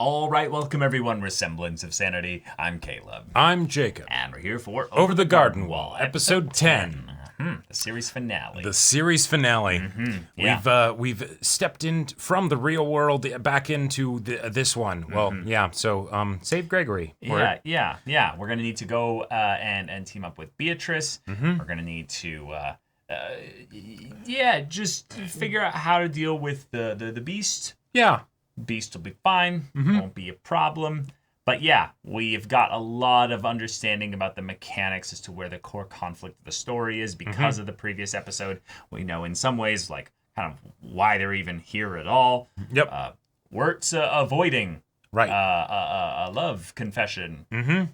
All right, welcome everyone. We're Semblance of Sanity. I'm Caleb. I'm Jacob. And we're here for Over the Garden Wall, episode 10. The series finale. The series finale. Yeah. We've stepped in from the real world back into this one. Well, yeah. So save Gregory. Yeah. We're gonna need to go and team up with Beatrice. We're gonna need to just figure out how to deal with the beast. Yeah. Beast will be fine. Won't be a problem. But yeah, we've got a lot of understanding about the mechanics as to where the core conflict of the story is because of the previous episode. We know in some ways, like, kind of why they're even here at all. Yep. Wirt's avoiding Right. a love confession.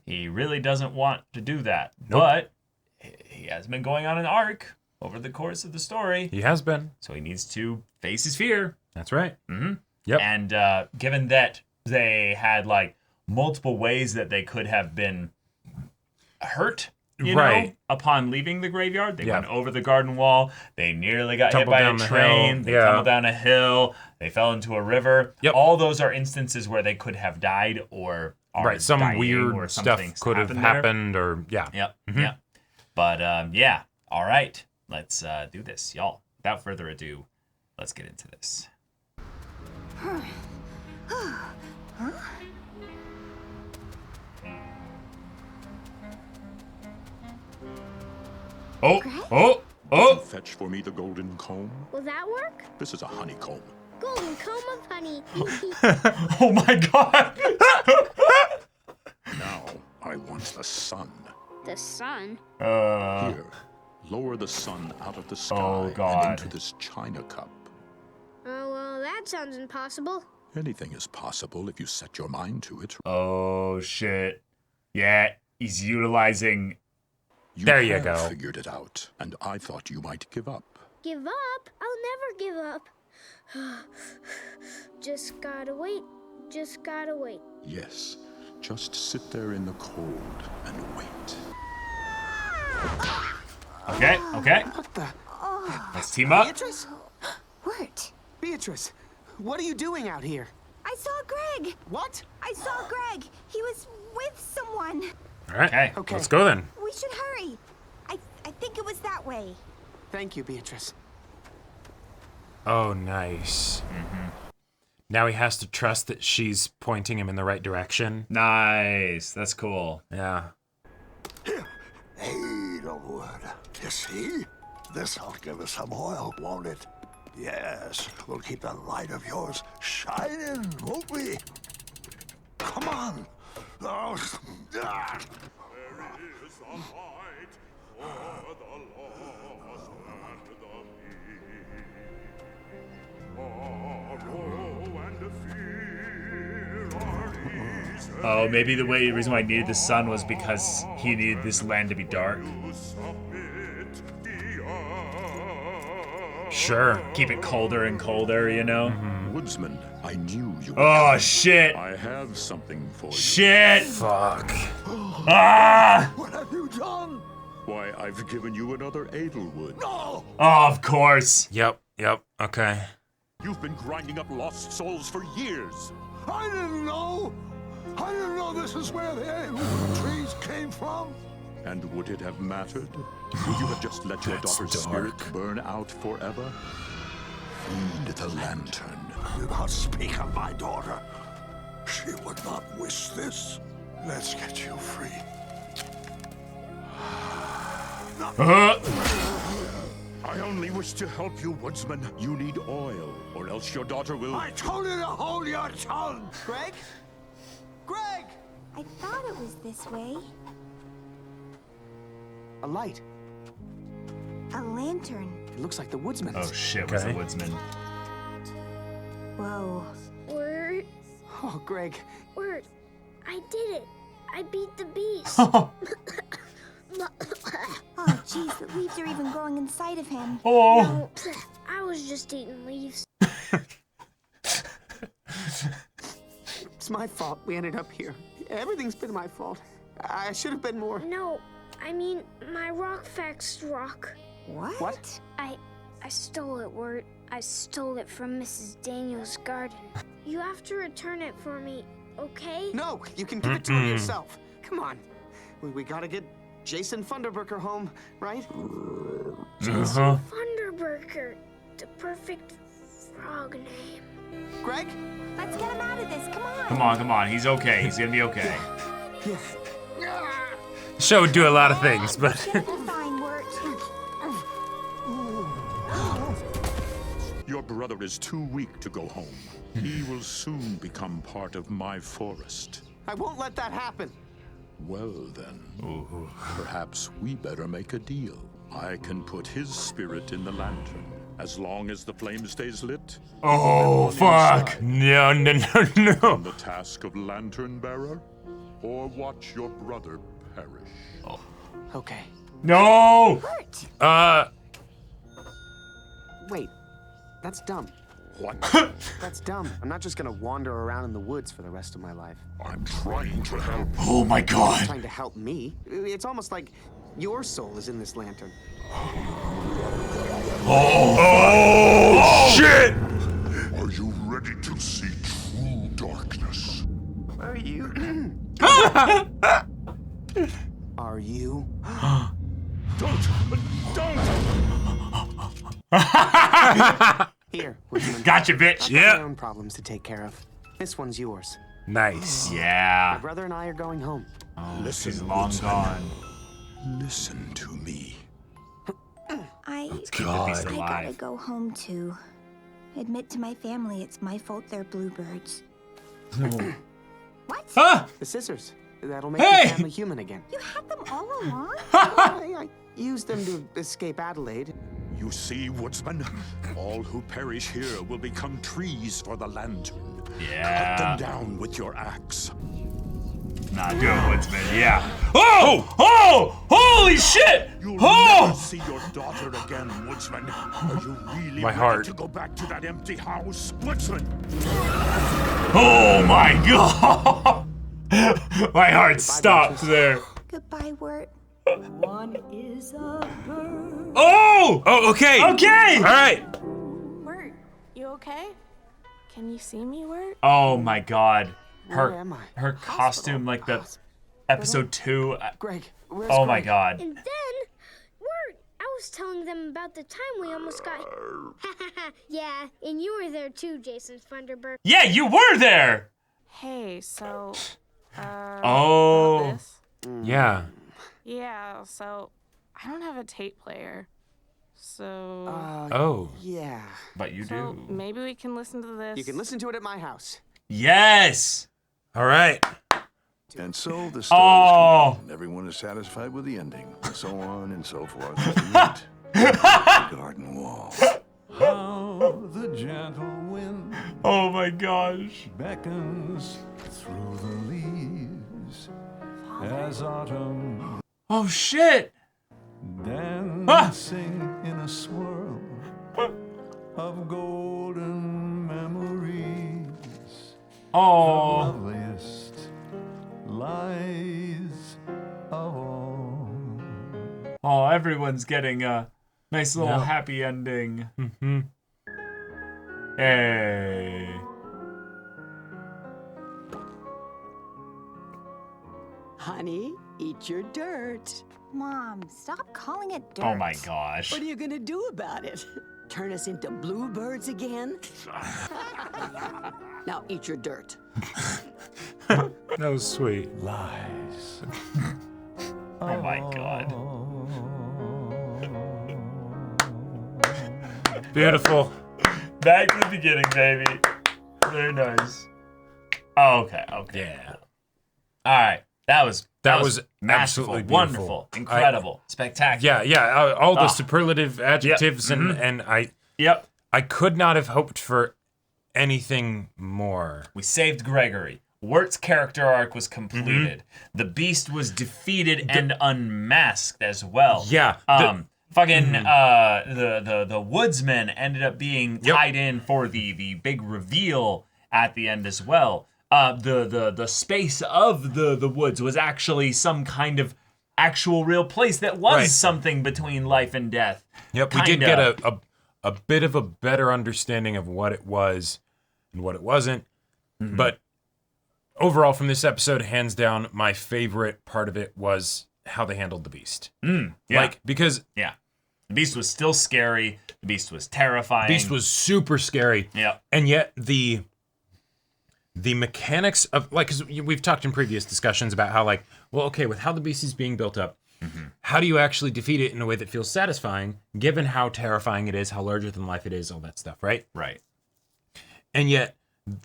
He really doesn't want to do that. Nope. But he has been going on an arc over the course of the story. He has been. So he needs to face his fear. That's right. Yep. And given that they had, like, multiple ways that they could have been hurt, you know, upon leaving the graveyard. They went over the garden wall. They nearly got hit by a train. They tumbled down a hill. They fell into a river. Yep. All those are instances where they could have died or are some dying weird or stuff could have happened or, Yep. But, all right. Let's do this, y'all. Without further ado, let's get into this. Oh! Fetch for me the golden comb. Will that work? This is a honeycomb. Golden comb of honey. Oh my god! Now, I want the sun. The sun? Here, lower the sun out of the sky and into this china cup. Oh, well, that sounds impossible. Anything is possible if you set your mind to it. Oh, shit. Yeah, he's utilizing... There you have go. Figured it out, and I thought you might give up. Give up? I'll never give up. Just gotta wait. Just gotta wait. Yes, just sit there in the cold and wait. Okay. What the? Let's team up. Beatrice? Wirt, Beatrice, what are you doing out here? I saw Greg. What? I saw Greg. He was with someone. All right. Okay. Let's go then. We should hurry. I think it was that way. Thank you, Beatrice. Oh, nice. Now he has to trust that she's pointing him in the right direction. Nice. That's cool. Yeah. Hey, Wood. You see? This'll give us some oil, won't it? Yes, we'll keep that light of yours shining, won't we? Come on. Oh, ah. There is a light for the lost and the meek. Oh, maybe the reason why he needed the sun was because he needed this land to be dark. Sure. Keep it colder and colder, you know? Woodsman, I knew you would. Oh, shit. I have something for you. Shit. Fuck. Ah! What have you done? Why, I've given you another Edelwood. No! Oh, of course. Yep. Okay. You've been grinding up lost souls for years. I didn't know! I didn't know this is where the Edelwood trees came from. And would it have mattered? Would you have just let your That's daughter's dark. spirit burn out forever? Feed the lantern. Do not speak of my daughter. She would not wish this. Let's get you free. I only wish to help you, Woodsman. You need oil, or else your daughter will... I told you to hold your tongue! Greg? Greg! I thought it was this way. A light. A lantern. It looks like the woodsman's. Oh, shit. Was the Okay. woodsman. Whoa. Wirt, Oh, Greg. Wirt, I did it. I beat the beast. Oh, jeez, the leaves are even growing inside of him. Oh. No, I was just eating leaves. It's my fault we ended up here. Everything's been my fault. I should have been more. No, I mean my rock faxed rock. What? What? I stole it, Wirt. I stole it from Mrs. Daniels' garden. You have to return it for me okay? No, you can give it to him yourself. Come on. We gotta get Jason Funderburker home, right? Jason Funderburker, the perfect frog name. Greg? Let's get him out of this. Come on. Come on. He's okay. He's gonna be okay. Show would do a lot of things, but It's gonna be fine, Wirt. Your brother is too weak to go home. He will soon become part of my forest. I won't let that happen. Well then, perhaps we better make a deal. I can put his spirit in the lantern. As long as the flame stays lit, oh fuck! No. the task of lantern bearer, or watch your brother perish. Okay. No! Wait, that's dumb. What? That's dumb. I'm not just gonna wander around in the woods for the rest of my life. I'm trying to help. Oh my god. Trying to help me. It's almost like your soul is in this lantern. Oh shit! Are you ready to see true darkness? Are you? Are you? Don't! Here, Woodsman. Gotcha, bitch. I've got Yeah. my own problems to take care of. This one's yours. Nice. My Yeah. brother and I are going home. Listen, She's long Woodsman. gone. Listen to me. I Keep the beast gotta alive. go home too. Admit to my family it's my fault they're bluebirds. What? Huh? The scissors. That'll make Hey! the family human again. You had them all along? I used them to escape Adelaide. You see, Woodsman? All who perish here will become trees for the lantern. Cut Yeah. them down with your axe. Nah, do it, Woodsman. Yeah. Oh! Holy shit! You'll never Oh! see your daughter again, Woodsman. Are you really My ready heart. to go back to that empty house, Woodsman? Oh my god! My heart stopped there. Goodbye, Wirt. One is a bird. Oh, okay. Okay! All right. Wirt, you okay? Can you see me, Wirt? Oh my god. Where am I? Her costume, like the episode 2. Greg, where's Oh my Greg? god. And then, I was telling them about the time we almost got. Yeah, and you were there too, Jason Funderburk. Yeah, you were there! Hey, so, Oh. about this? Yeah. Yeah, so I don't have a tape player. So, Oh. Yeah. But you so do. maybe we can listen to this. You can listen to it at my house. Yes! All right. And so the story is Oh! complete, and everyone is satisfied with the ending, and so on and so forth. As we meet the garden wall. How the gentle wind Oh my gosh. beckons through the leaves as autumn Oh shit! dancing in a swirl of golden memories. Oh. Loveliest lies of all. Oh, everyone's getting a nice little Yeah. happy ending. Hey. Honey, eat your dirt. Mom, stop calling it dirt. Oh my gosh. What are you gonna do about it? Turn us into bluebirds again? Now eat your dirt. That was sweet. Lies. Oh my god. Beautiful. Back to the beginning, baby. Very nice. Oh, okay, okay. Yeah. All right. That was masterful, absolutely beautiful. wonderful, incredible, spectacular. Yeah. All the Ah. superlative adjectives and Yep. I could not have hoped for anything more. We saved Gregory. Wirt's character arc was completed. The beast was defeated and unmasked as well. Yeah. The woodsman ended up being tied in for the big reveal at the end as well. The space of the woods was actually some kind of actual real place that was Right. something between life and death. Yep, we did get a bit of a better understanding of what it was and what it wasn't. But overall from this episode, hands down, my favorite part of it was how they handled the Beast. Yeah. Like, because... Yeah. The Beast was still scary. The Beast was terrifying. The Beast was super scary. Yeah. And yet the mechanics of, like, because we've talked in previous discussions about how, like, well, okay, with how the Beast is being built up, how do you actually defeat it in a way that feels satisfying, given how terrifying it is, how larger than life it is, all that stuff, right? Right. And yet,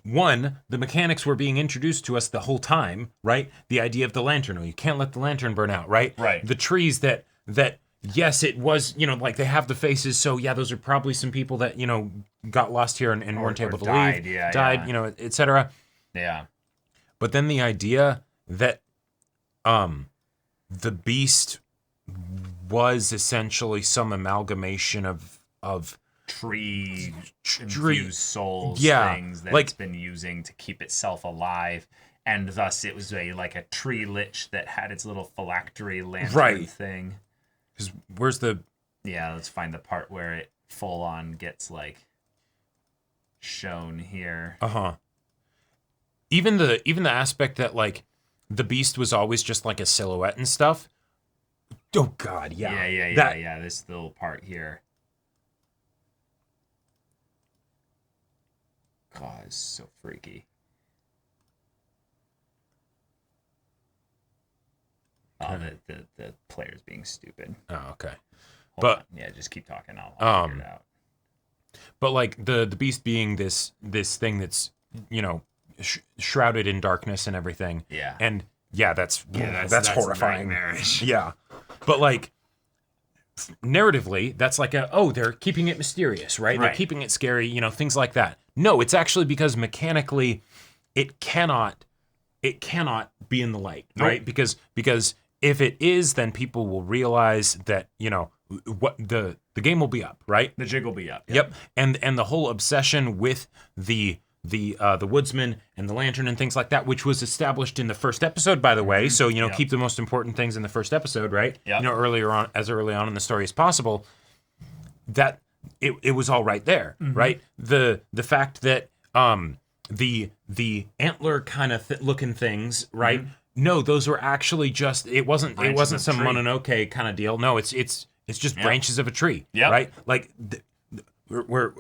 one, the mechanics were being introduced to us the whole time, right? The idea of the lantern, you can't let the lantern burn out, right? Right. The trees that yes, it was, like they have the faces, so yeah, those are probably some people that, got lost here and weren't able to died, leave, yeah, died, yeah. etc. Yeah. But then the idea that the Beast was essentially some amalgamation of tree infused souls things that it's been using to keep itself alive, and thus it was like a tree lich that had its little phylactery lantern thing. Because where's the... Yeah, let's find the part where it full on gets like shown here. Even the aspect that like the Beast was always just like a silhouette and stuff. Oh God, yeah. Yeah. This little part here. God, it's so freaky. Oh, the player's being stupid. Oh, okay. Hold on. Yeah, just keep talking. I'll figure it out. But like the Beast being this thing that's shrouded in darkness and everything. Yeah. And that's horrifying. Nightmarish. Yeah. But like narratively, that's like they're keeping it mysterious, right? They're keeping it scary, things like that. No, it's actually because mechanically it cannot be in the light, right? Because if it is, then people will realize that, what the game will be up, right? The jig will be up. Yep. And the whole obsession with the woodsman and the lantern and things like that, which was established in the first episode, by the way. So, keep the most important things in the first episode, right? Yep. Early on in the story as possible. That it was all right there, right? The fact that the antler kind of looking things, right? No, those were actually just it wasn't some Mononoke kind of deal. No, it's just branches of a tree, right? Like we're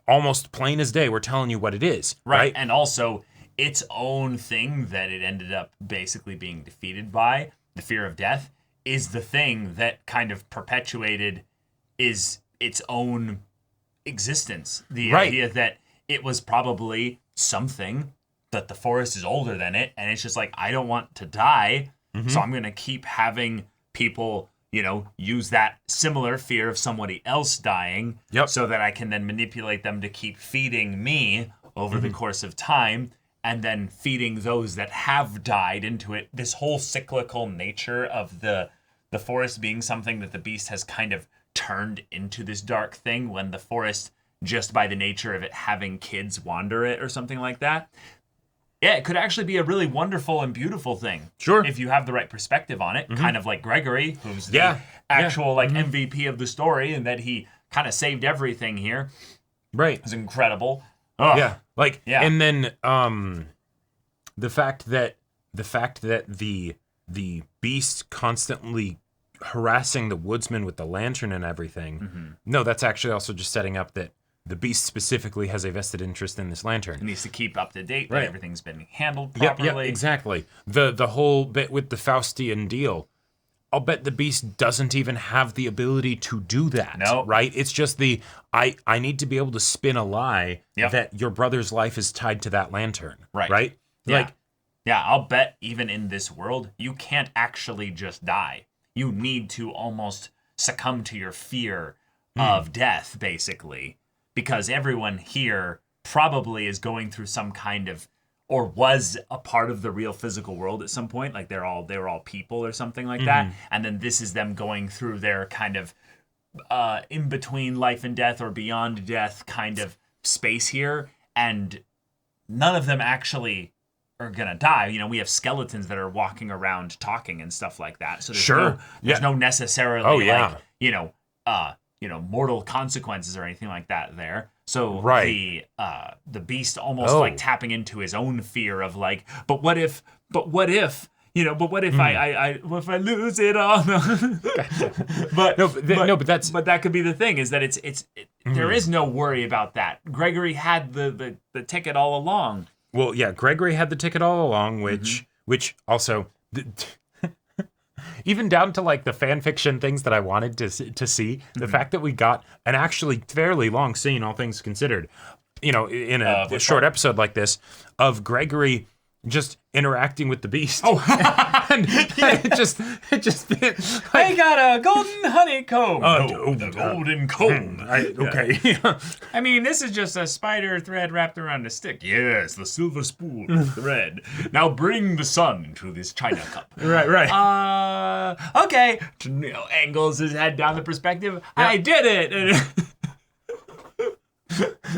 almost plain as day. We're telling you what it is, right? And also its own thing that it ended up basically being defeated by, the fear of death, is the thing that kind of perpetuated is its own existence. The idea that it was probably something that the forest is older than it, and it's just like, I don't want to die, so I'm going to keep having people, use that similar fear of somebody else dying, so that I can then manipulate them to keep feeding me over the course of time, and then feeding those that have died into it. This whole cyclical nature of the forest being something that the Beast has kind of turned into this dark thing, when the forest, just by the nature of it having kids wander it or something like that. Yeah, it could actually be a really wonderful and beautiful thing. Sure. If you have the right perspective on it. Kind of like Gregory, who's the actual MVP of the story, and that he kind of saved everything here. Right. It's incredible. Yeah. And then the fact that the Beast constantly harassing the woodsman with the lantern and everything. No, that's actually also just setting up that the Beast specifically has a vested interest in this lantern. It needs to keep up to date that everything's been handled properly. Yep, exactly. The whole bit with the Faustian deal, I'll bet the Beast doesn't even have the ability to do that. No. Right? It's just I need to be able to spin a lie that your brother's life is tied to that lantern. Right? Yeah. I'll bet even in this world, you can't actually just die. You need to almost succumb to your fear of death, basically. Because everyone here probably is going through some kind of, or was a part of the real physical world at some point. Like they were all people or something like that. And then this is them going through their kind of in between life and death or beyond death kind of space here. And none of them actually are gonna die. We have skeletons that are walking around talking and stuff like that. So there's no necessarily mortal consequences or anything like that there. So Right. the beast almost like tapping into his own fear of like, but what if if I lose it all? but that could be the thing, is that there is no worry about that. Gregory had the ticket all along. Well, yeah, Gregory had the ticket all along, which also, even down to like the fan fiction things that I wanted to see, the fact that we got an actually fairly long scene, all things considered, in a short episode like this, of Gregory just interacting with the beast. Oh, and it just I got a golden honeycomb. The golden comb. Okay. I mean, this is just a spider thread wrapped around a stick. Yes, the silver spool of thread. Now bring the sun into this china cup. Right. Okay. Angles his head down the perspective. Yeah. I did it.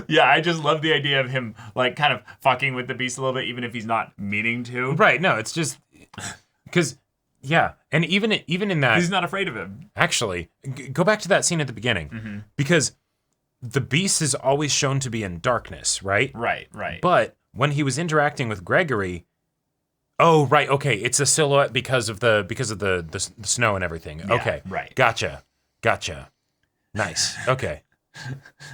Yeah, I just love the idea of him like kind of fucking with the beast a little bit, even if he's not meaning to. Right. No, it's just because, yeah, and even in that, he's not afraid of him. Actually, go back to that scene at the beginning, because the beast is always shown to be in darkness, right? Right. But when he was interacting with Gregory, oh, right, okay, it's a silhouette because of the snow and everything. Yeah, okay, right. Gotcha. Nice. Okay.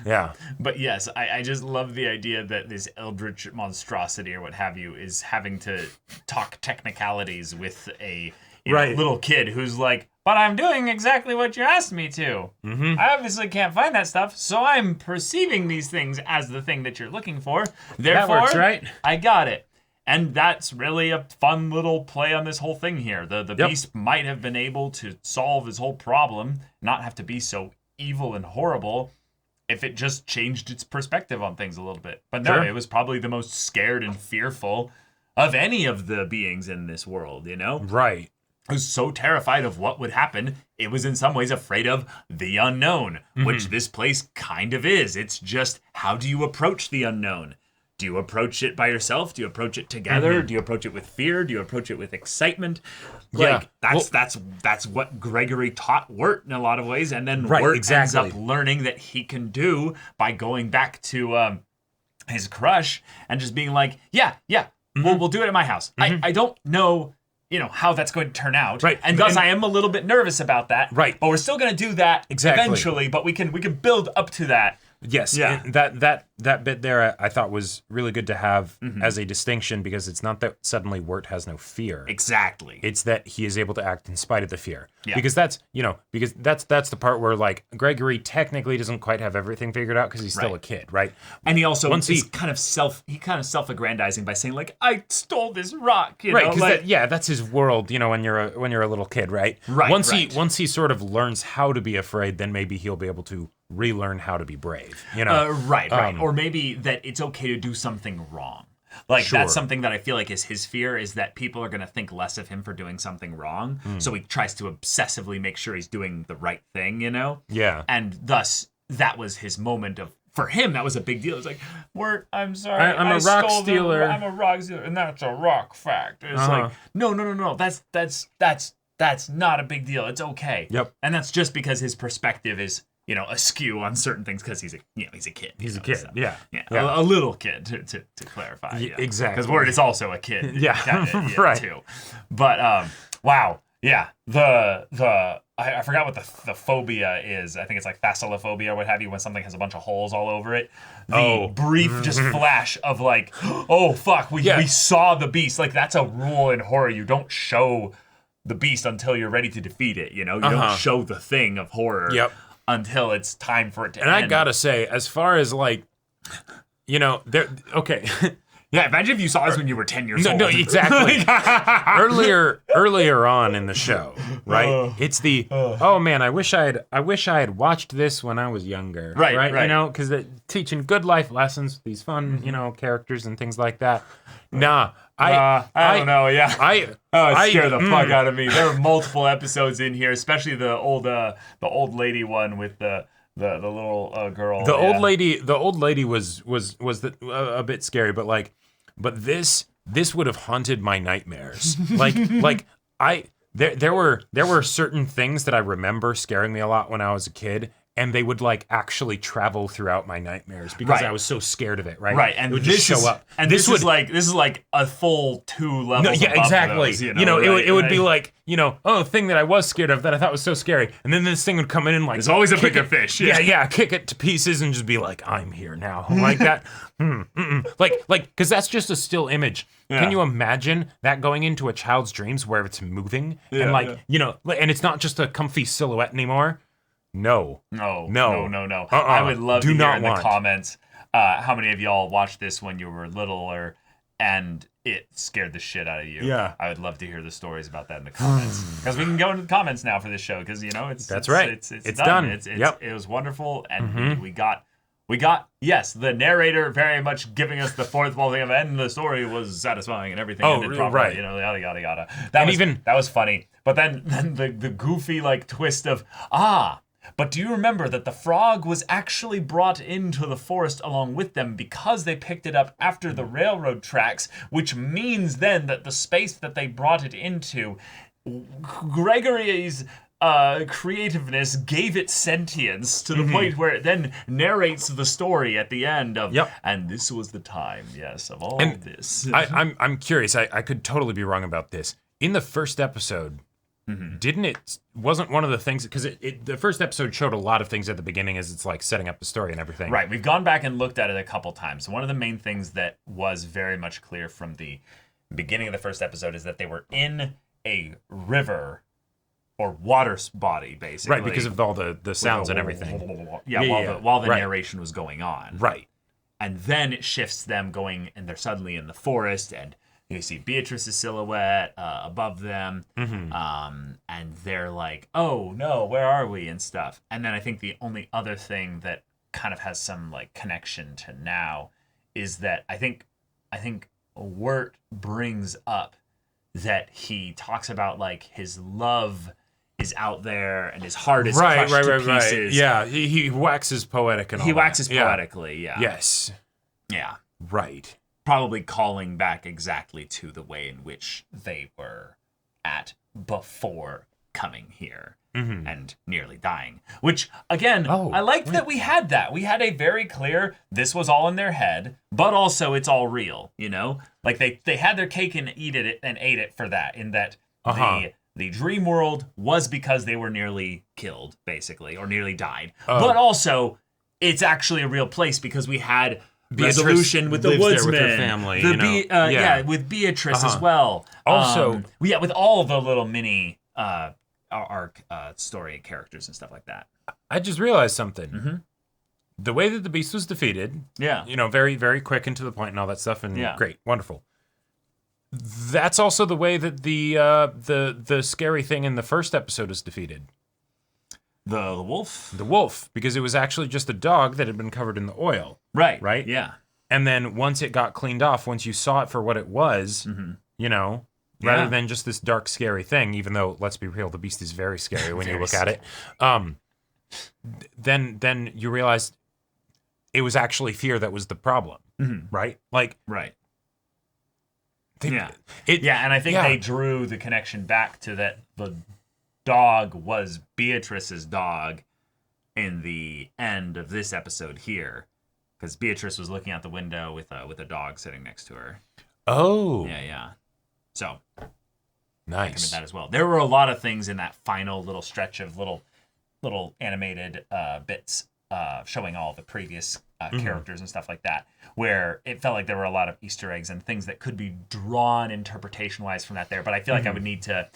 Yeah. But yes, I just love the idea that this eldritch monstrosity or what have you is having to talk technicalities with a little kid who's like, but I'm doing exactly what you asked me to. I obviously can't find that stuff, so I'm perceiving these things as the thing that you're looking for. Therefore, that works, right? I got it. And that's really a fun little play on this whole thing here. The beast might have been able to solve his whole problem, not have to be so evil and horrible, if it just changed its perspective on things a little bit. But no, It was probably the most scared and fearful of any of the beings in this world, Right. It was so terrified of what would happen, it was in some ways afraid of the unknown, which this place kind of is. It's just, how do you approach the unknown? Do you approach it by yourself? Do you approach it together? Do you approach it with fear? Do you approach it with excitement? Like, that's what Gregory taught Wirt in a lot of ways, and then Wirt ends up learning that he can do by going back to his crush and just being like, we'll do it at my house. I don't know, how that's going to turn out. Right. And thus I am a little bit nervous about that. Right. But we're still going to do that eventually, but we can build up to that. Yes, yeah. That bit there I thought was really good to have as a distinction, because it's not that suddenly Wirt has no fear. Exactly. It's that he is able to act in spite of the fear. Yeah. Because that's the part where like Gregory technically doesn't quite have everything figured out because he's still a kid, right? And he also is kind of self-aggrandizing by saying like, I stole this rock, right? Because that's his world, when you're a little kid, right? Right. Once he sort of learns how to be afraid, then maybe he'll be able to relearn how to be brave, right. Or maybe that it's okay to do something wrong. Like, that's something that I feel like is his fear, is that people are going to think less of him for doing something wrong. So he tries to obsessively make sure he's doing the right thing, Yeah. And thus, that was his moment of, for him, that was a big deal. It's like, I'm sorry, I'm a rock stealer. I'm a rock stealer, and that's a rock fact. It's like, no, that's not a big deal. It's okay. Yep. And that's just because his perspective is, askew on certain things because he's a kid. He's a kid. So, yeah. A little kid to clarify. Yeah, exactly. Because Wirt is also a kid. Right. Too. But wow. Yeah. I forgot what the phobia is. I think it's like thalassophobia or what have you, when something has a bunch of holes all over it. The brief just flash of like, oh fuck, we saw the beast. Like, that's a rule in horror. You don't show the beast until you're ready to defeat it. You don't show the thing of horror. Yep. Until it's time for it to end. And I gotta say, as far as like, okay. Yeah, imagine if you saw this when you were 10 years old. No, exactly. earlier on in the show, right? It's the oh man, I wish I had watched this when I was younger. Right. Because they're teaching good life lessons, these fun, characters and things like that. Nah, I don't know. Yeah, it scared the fuck out of me. There were multiple episodes in here, especially the old lady one with the little girl. The old lady was a bit scary, but this would have haunted my nightmares. There were certain things that I remember scaring me a lot when I was a kid, and they would like actually travel throughout my nightmares because I was so scared of it, right? Right, and it would this just show up. And this is like a full 2 levels. No, yeah, above exactly. Those, it would be like, a thing that I was scared of that I thought was so scary, and then this thing would come in and like there's always a bigger fish. Yeah, kick it to pieces and just be like, I'm here now, like that. Like, because that's just a still image. Yeah. Can you imagine that going into a child's dreams where it's moving and and it's not just a comfy silhouette anymore? No. I would love to hear in the comments how many of y'all watched this when you were littler and it scared the shit out of you. Yeah. I would love to hear the stories about that in the comments. Because we can go into the comments now for this show because, That's right. It's done. It was wonderful. And we got, yes, the narrator very much giving us the fourth wall thing, and the story was satisfying and everything ended properly, right. Yada, yada, yada. That was funny. But then the goofy, like, twist of, but do you remember that the frog was actually brought into the forest along with them because they picked it up after the railroad tracks, which means then that the space that they brought it into, Gregory's creativeness gave it sentience to the point where it then narrates the story at the end of, and this was the time, of all of this. I'm curious. I could totally be wrong about this. In the first episode, wasn't one of the things, because the first episode showed a lot of things at the beginning as it's like setting up the story and everything. Right, we've gone back and looked at it a couple times. One of the main things that was very much clear from the beginning of the first episode is that they were in a river or water body, basically. Right, because of all the sounds and everything. While the narration was going on. Right. And then it shifts them going, and they're suddenly in the forest, and you see Beatrice's silhouette above them, and they're like, oh no, where are we, and stuff. And then I think the only other thing that kind of has some like connection to now is that I think Wirt brings up that he talks about like his love is out there and his heart is crushed to pieces. Yeah, he waxes poetic and all he waxes poetically, yeah. Yes. Yeah. Right. Probably calling back exactly to the way in which they were at before coming here and nearly dying. Which, again, I liked that we had that. We had a very clear, this was all in their head, but also it's all real, Like, they had their cake and ate it for that, in that the dream world was because they were nearly killed, basically, or nearly died. But also, it's actually a real place because we had resolution with the woodsman, with her family, with Beatrice as well. Also, with all the little mini arc story characters and stuff like that. I just realized something. The way that the beast was defeated, very, very quick and to the point and all that stuff, and great, wonderful. That's also the way that the scary thing in the first episode is defeated. The wolf? The wolf, because it was actually just a dog that had been covered in the oil. Right. Right? Yeah. And then once it got cleaned off, once you saw it for what it was, rather than just this dark, scary thing, even though, let's be real, the beast is very scary when you look at it, then you realize it was actually fear that was the problem. Right? Like... Right. And I think they drew the connection back to that the dog was Beatrice's dog in the end of this episode here, because Beatrice was looking out the window with a dog sitting next to her. Oh. Yeah. So nice. That as well. There were a lot of things in that final little stretch of little animated bits showing all the previous characters and stuff like that, where it felt like there were a lot of Easter eggs and things that could be drawn interpretation-wise from that there. But I feel like I would need to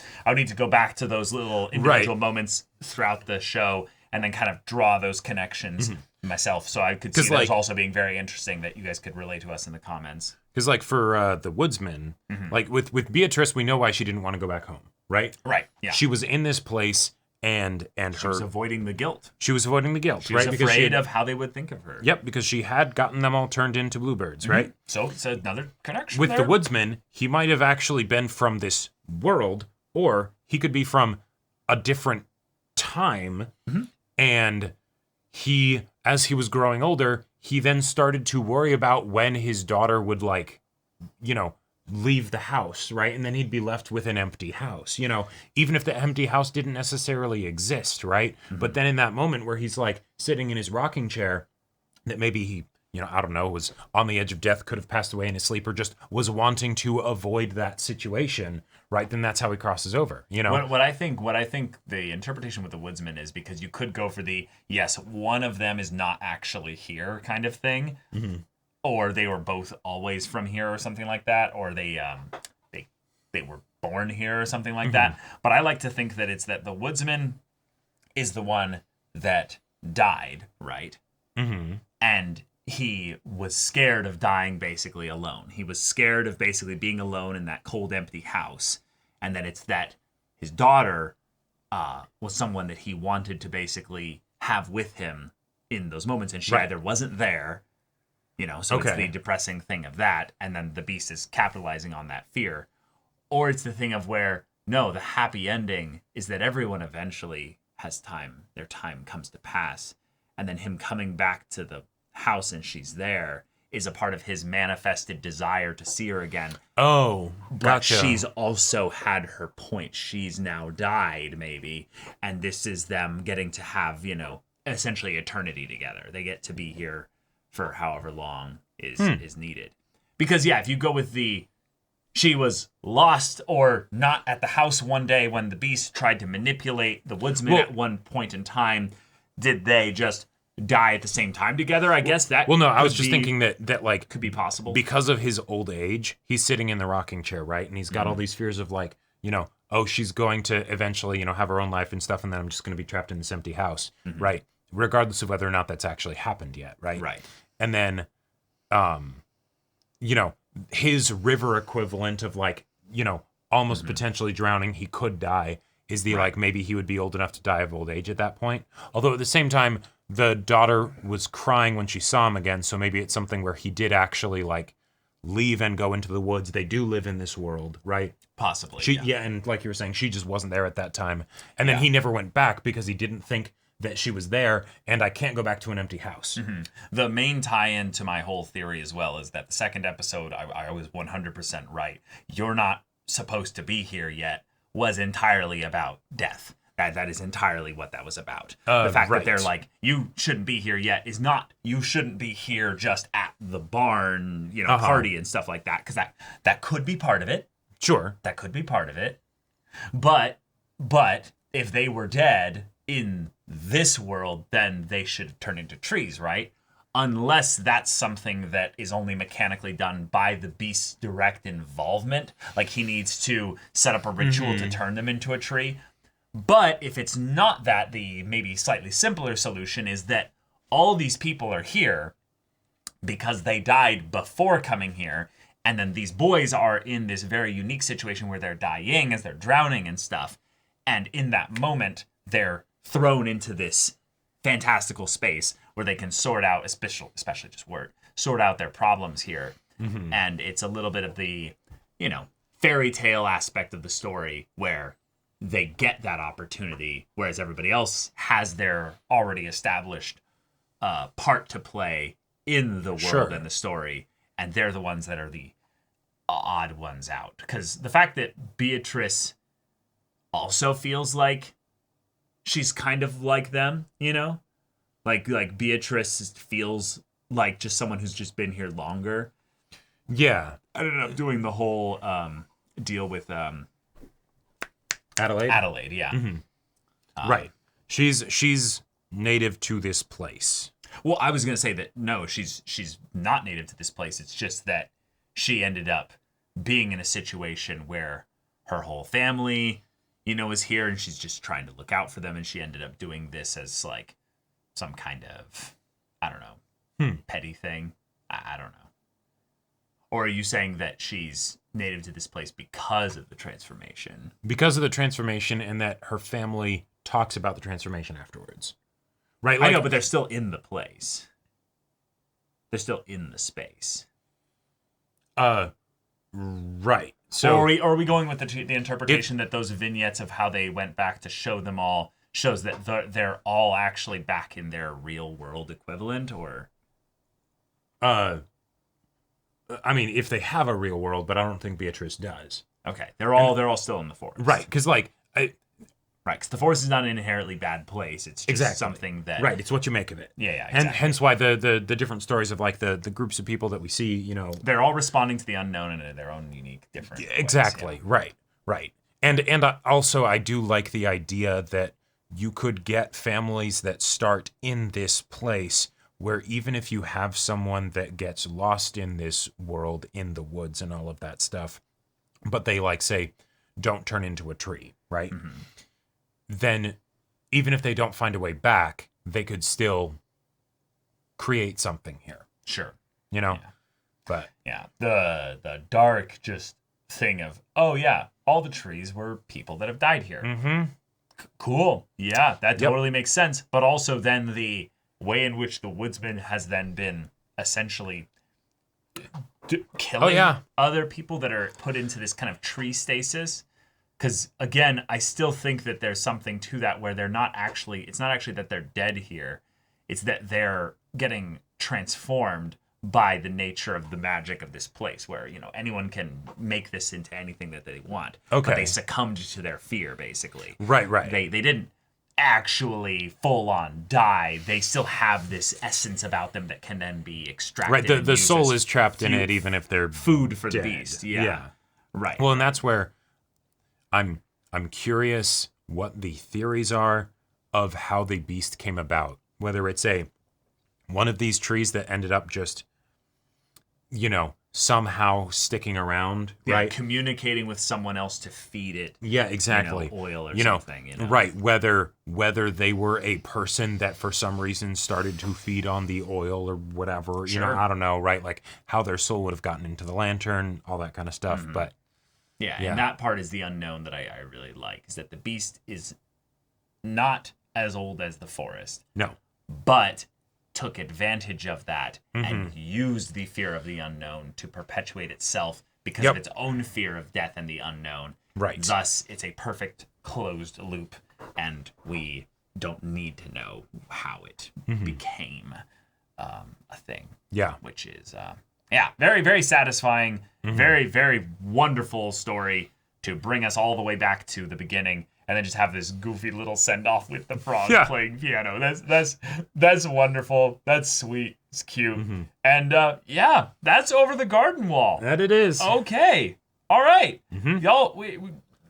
go back to those little individual moments throughout the show and then kind of draw those connections myself. So I could see those also being very interesting that you guys could relate to us in the comments. Because like for the woodsman, like with Beatrice, we know why she didn't want to go back home, right? Right. Yeah. She was in this place. And she was avoiding the guilt. She was avoiding the guilt, right? She was afraid of how they would think of her. Yep, because she had gotten them all turned into bluebirds, right? So it's another connection with the woodsman. He might have actually been from this world, or he could be from a different time. And he, as he was growing older, he then started to worry about when his daughter would leave the house, right? And then he'd be left with an empty house, you know, even if the empty house didn't necessarily exist, right? But then in that moment where he's like sitting in his rocking chair, that maybe he, you know, I don't know, was on the edge of death, could have passed away in his sleep, or just was wanting to avoid that situation, right? Then that's how he crosses over, you know? What I think the interpretation with the woodsman is, because you could go for the, yes, one of them is not actually here kind of thing, or they were both always from here or something like that, or they were born here or something like that. But I like to think that it's that the woodsman is the one that died, right? And he was scared of dying basically alone. He was scared of basically being alone in that cold, empty house. And then it's that his daughter was someone that he wanted to basically have with him in those moments. And she either wasn't there, you know, so it's the depressing thing of that. And then the beast is capitalizing on that fear. Or it's the thing of where, no, the happy ending is that everyone eventually has time. Their time comes to pass. And then him coming back to the house and she's there is a part of his manifested desire to see her again. Oh, gotcha. But she's also had her point. She's now died, maybe. And this is them getting to have, you know, essentially eternity together. They get to be here for however long is needed. Because, yeah, if you go with the she was lost or not at the house one day when the beast tried to manipulate the woodsman at one point in time, did they just die at the same time together? I guess that no, I was just thinking that like could be possible. Because of his old age, he's sitting in the rocking chair, right? And he's got all these fears of like, you know, oh, she's going to eventually, you know, have her own life and stuff, and then I'm just going to be trapped in this empty house, right? Regardless of whether or not that's actually happened yet, right? Right. And then, you know, his river equivalent of like, you know, almost potentially drowning, he could die, is the like, maybe he would be old enough to die of old age at that point. Although at the same time, the daughter was crying when she saw him again, so maybe it's something where he did actually like leave and go into the woods. They do live in this world, right? Possibly. And like you were saying, she just wasn't there at that time. And then he never went back because he didn't think that she was there, and I can't go back to an empty house. The main tie-in to my whole theory as well is that the second episode, I was 100% right. You're not supposed to be here yet was entirely about death. That is entirely what that was about. The fact that they're like, you shouldn't be here yet is not, you shouldn't be here just at the barn, you know, party and stuff like that. Because that could be part of it. Sure. That could be part of it. But if they were dead in this world, then they should turn into trees, right? Unless that's something that is only mechanically done by the beast's direct involvement. Like he needs to set up a ritual to turn them into a tree. But if it's not that, the maybe slightly simpler solution is that all these people are here because they died before coming here. And then these boys are in this very unique situation where they're dying as they're drowning and stuff. And in that moment, they're thrown into this fantastical space where they can sort out, especially just sort out their problems here. And it's a little bit of the, you know, fairy tale aspect of the story where they get that opportunity, whereas everybody else has their already established part to play in the world and the story, and they're the ones that are the odd ones out. Because the fact that Beatrice also feels like she's kind of like them, you know? Like Beatrice feels like just someone who's just been here longer. Yeah. I ended up doing the whole deal with Adelaide? Adelaide, yeah. Right. She's native to this place. Well, I was going to say that, no, she's not native to this place. It's just that she ended up being in a situation where her whole family, you know, is here, and she's just trying to look out for them, and she ended up doing this as, like, some kind of, I don't know, petty thing. I don't know. Or are you saying that she's native to this place because of the transformation? Because of the transformation, and that her family talks about the transformation afterwards. Right? Like, I know, but they're still in the place. They're still in the space. Right. So, or are we going with the interpretation that those vignettes of how they went back to show them all shows that they're all actually back in their real world equivalent, or? I mean, if they have a real world, but I don't think Beatrice does. Okay, they're all still in the forest. Right, because like... Right, because the forest is not an inherently bad place. It's just something that... Right, it's what you make of it. Yeah, exactly. And hence why the different stories of like the groups of people that we see, you know... They're all responding to the unknown in their own unique, different Exactly, ways, right. And also I do like the idea that you could get families that start in this place where even if you have someone that gets lost in this world, in the woods and all of that stuff, but they like say, don't turn into a tree, right? Mm-hmm. Then even if they don't find a way back, they could still create something here. Sure. You know? Yeah. But yeah, the dark just thing of, oh yeah, all the trees were people that have died here. Mm-hmm. Cool. Yeah, that totally makes sense. But also then the way in which the woodsman has then been essentially killing other people that are put into this kind of tree stasis. Because, again, I still think that there's something to that where it's not actually that they're dead here. It's that they're getting transformed by the nature of the magic of this place where, you know, anyone can make this into anything that they want. Okay. But they succumbed to their fear, basically. Right. They didn't actually full on die. They still have this essence about them that can then be extracted. Right, the soul is trapped in it even if they're food for dead. The beast. Yeah. Right. Well, and that's where I'm curious what the theories are of how the beast came about. Whether it's one of these trees that ended up just, you know, somehow sticking around, right? Communicating with someone else to feed it. Yeah, exactly. You know, oil or something. You know? Right. Whether they were a person that for some reason started to feed on the oil or whatever. Sure. You know, I don't know, right? Like how their soul would have gotten into the lantern, all that kind of stuff. Mm-hmm. But yeah, and that part is the unknown that I really like, is that the beast is not as old as the forest. No. But took advantage of that and used the fear of the unknown to perpetuate itself because of its own fear of death and the unknown. Right. Thus, it's a perfect closed loop, and we don't need to know how it became a thing. Yeah. Which is... very, very satisfying, very, very wonderful story to bring us all the way back to the beginning, and then just have this goofy little send off with the frog playing piano. That's wonderful. That's sweet. It's cute. And that's Over the Garden Wall. That it is. Okay. All right. Y'all, we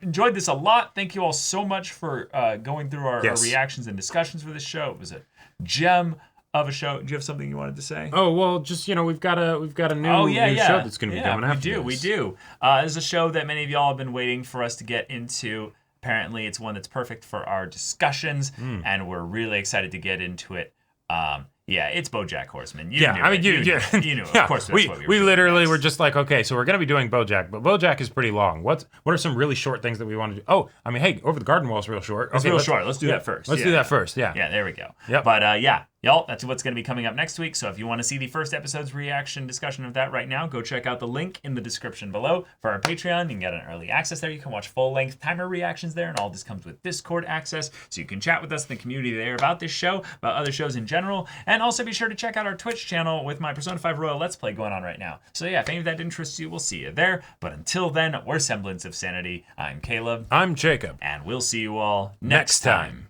enjoyed this a lot. Thank you all so much for going through our reactions and discussions for this show. It was a gem of a show. Do you have something you wanted to say? Oh, well, just, you know, we've got a new show that's going to be coming after this. We do. This is a show that many of y'all have been waiting for us to get into. Apparently, it's one that's perfect for our discussions, and we're really excited to get into it. It's BoJack Horseman. You knew it. You knew it. Of course, that's what we literally were just like, okay, so we're going to be doing BoJack, but BoJack is pretty long. What are some really short things that we want to do? Oh, I mean, hey, Over the Garden Wall is real short. It's real short. Let's do that first. Let's do that first. Yeah. Yeah, there we go. Yep. But y'all, that's what's going to be coming up next week. So if you want to see the first episode's reaction discussion of that right now, go check out the link in the description below for our Patreon. You can get an early access there. You can watch full-length timer reactions there, and all this comes with Discord access, so you can chat with us in the community there about this show, about other shows in general, and also be sure to check out our Twitch channel with my Persona 5 Royal Let's Play going on right now. So if any of that interests you, we'll see you there. But until then, we're Semblance of Sanity. I'm Caleb. I'm Jacob. And we'll see you all next time.